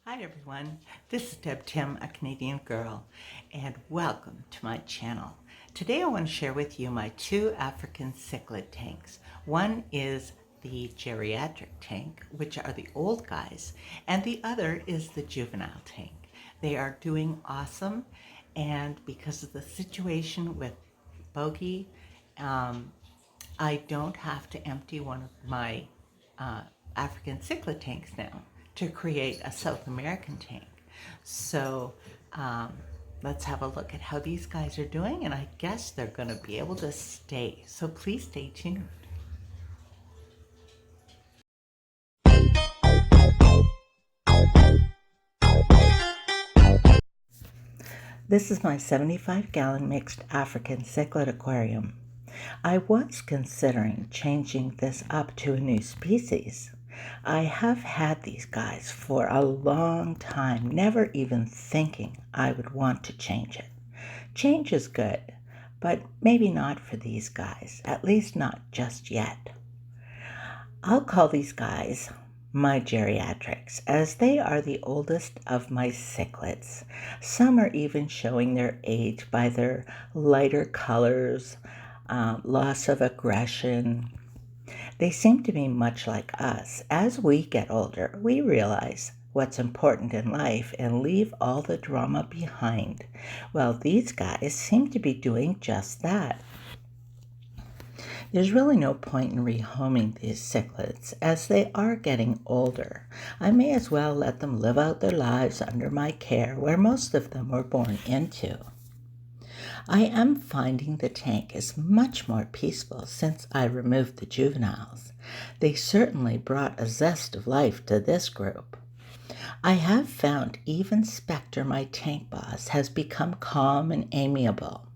Hi everyone, this is Deb Tim, a Canadian girl, and welcome to my channel. Today I want to share with you my two African cichlid tanks. One is the geriatric tank, which are the old guys, and the other is the juvenile tank. They are doing awesome, and because of the situation with Bogey, I don't have to empty one of my African cichlid tanks now to create a South American tank. So let's have a look at how these guys are doing, and I guess they're going to be able to stay. So please stay tuned. This is my 75-gallon mixed African cichlid aquarium. I was considering changing this up to a new species. I have had these guys for a long time, never even thinking I would want to change it. Change is good, but maybe not for these guys, at least not just yet. I'll call these guys my geriatrics, as they are the oldest of my cichlids. Some are even showing their age by their lighter colors, loss of aggression. They seem to be much like us. As we get older, we realize what's important in life and leave all the drama behind. Well, these guys seem to be doing just that. There's really no point in rehoming these cichlids, as they are getting older. I may as well let them live out their lives under my care, where most of them were born into. I am finding the tank is much more peaceful since I removed the juveniles. They certainly brought a zest of life to this group. I have found even Spectre, my tank boss, has become calm and amiable.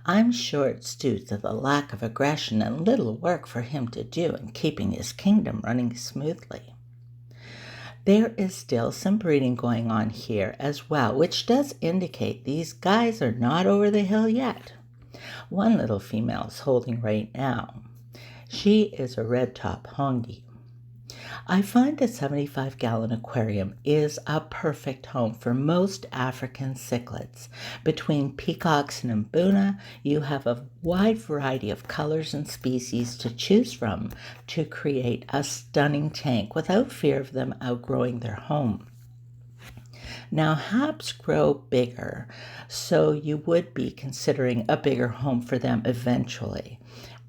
I'm sure it's due to the lack of aggression and little work for him to do in keeping his kingdom running smoothly. There is still some breeding going on here as well, which does indicate these guys are not over the hill yet. One little female is holding right now. She is a red-top hongi. I find the 75-gallon aquarium is a perfect home for most African cichlids. Between peacocks and mbuna, you have a wide variety of colors and species to choose from to create a stunning tank without fear of them outgrowing their home. Now, haps grow bigger, so you would be considering a bigger home for them eventually,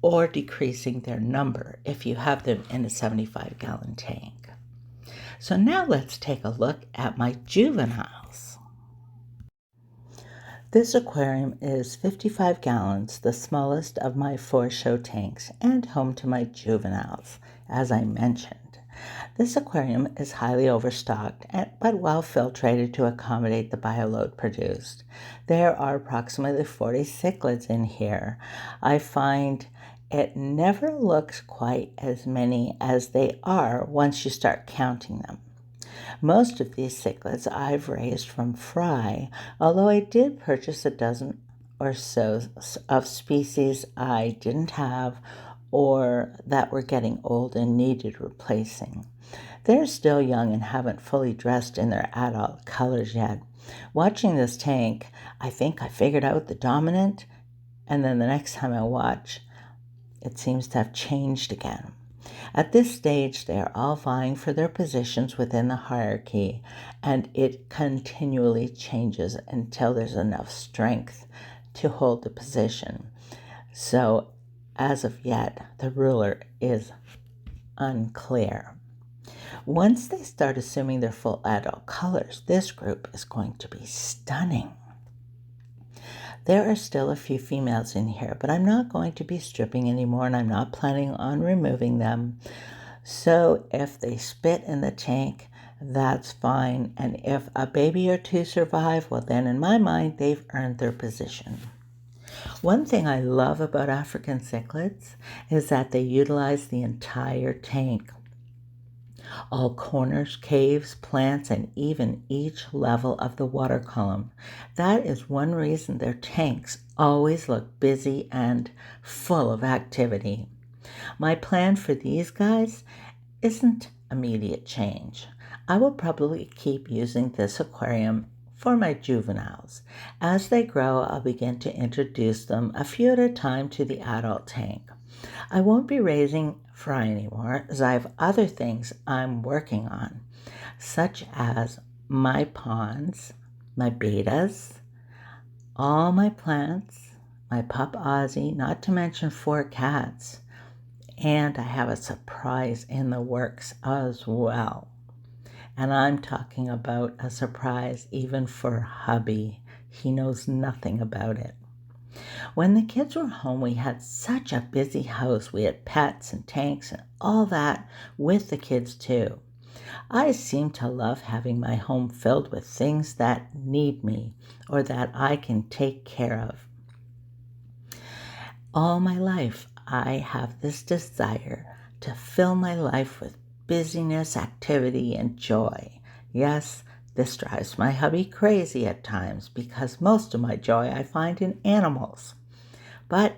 or decreasing their number if you have them in a 75-gallon tank. So now let's take a look at my juveniles. This aquarium is 55 gallons, the smallest of my 4 show tanks, and home to my juveniles, as I mentioned. This aquarium is highly overstocked, but well filtrated to accommodate the bioload produced. There are approximately 40 cichlids in here. I find it never looks quite as many as they are once you start counting them. Most of these cichlids I've raised from fry, although I did purchase a dozen or so of species I didn't have or that were getting old and needed replacing. They're still young and haven't fully dressed in their adult colors yet. Watching this tank, I think I figured out the dominant, and then the next time I watch, it seems to have changed again. At this stage, they are all vying for their positions within the hierarchy, and it continually changes until there's enough strength to hold the position. So, as of yet, the ruler is unclear. Once they start assuming their full adult colors, this group is going to be stunning. There are still a few females in here, but I'm not going to be stripping anymore, and I'm not planning on removing them. So if they spit in the tank, that's fine. And if a baby or two survive, well then in my mind, they've earned their position. One thing I love about African cichlids is that they utilize the entire tank. All corners, caves, plants, and even each level of the water column. That is one reason their tanks always look busy and full of activity. My plan for these guys isn't immediate change. I will probably keep using this aquarium for my juveniles. As they grow, I'll begin to introduce them a few at a time to the adult tank. I won't be raising fry anymore, as I have other things I'm working on, such as my ponds, my betas, all my plants, my pup Ozzy, not to mention 4 cats. And I have a surprise in the works as well. And I'm talking about a surprise even for hubby. He knows nothing about it. When the kids were home, we had such a busy house. We had pets and tanks and all that with the kids too. I seem to love having my home filled with things that need me or that I can take care of. All my life, I have this desire to fill my life with busyness, activity, and joy. Yes, this drives my hubby crazy at times because most of my joy I find in animals. But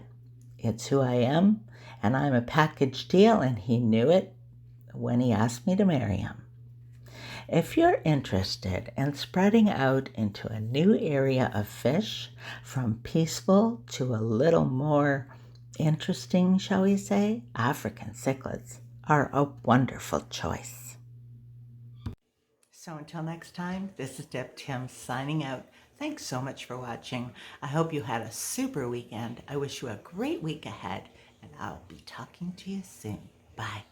it's who I am, and I'm a package deal, and he knew it when he asked me to marry him. If you're interested in spreading out into a new area of fish, from peaceful to a little more interesting, shall we say, African cichlids are a wonderful choice. So until next time, this is Deb Tim signing out. Thanks so much for watching. I hope you had a super weekend. I wish you a great week ahead, and I'll be talking to you soon. Bye.